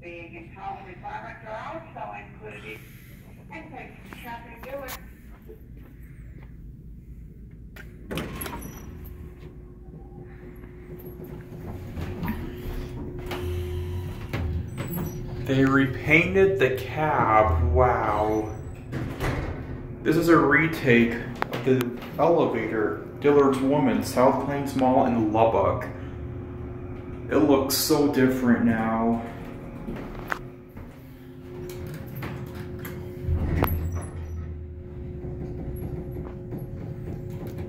The guitar requirements are also included. And take some shopping Dillard. They repainted the cab. Wow. This is a retake of the elevator. Dillard's Woman, South Plains Mall in Lubbock. It looks so different now.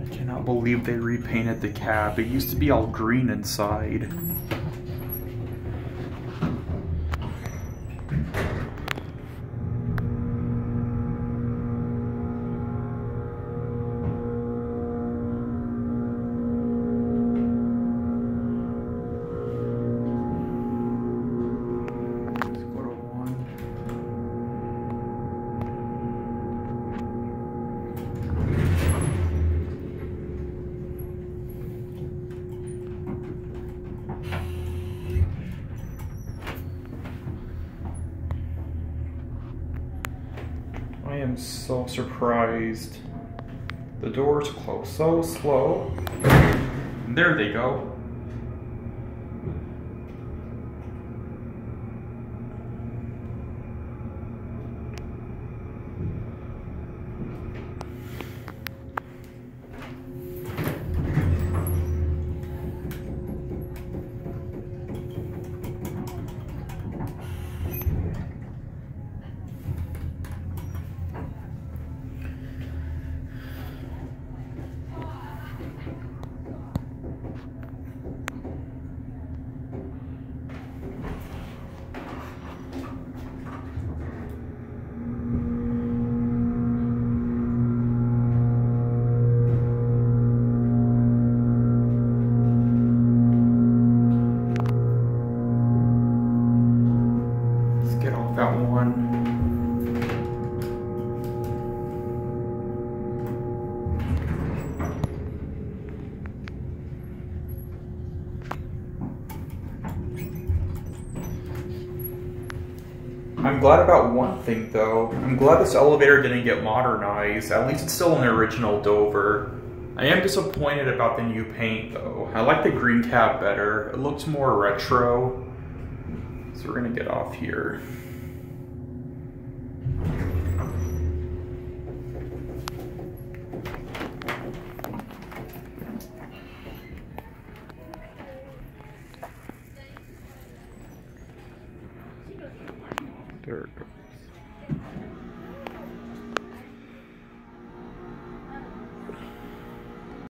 I cannot believe they repainted the cab. It used to be all green inside. I am so surprised. The doors close so slow. There they go. That one. I'm glad about one thing though. I'm glad this elevator didn't get modernized. At least it's still in the original Dover. I am disappointed about the new paint though. I like the green cab better. It looks more retro. So we're gonna get off here. There it goes.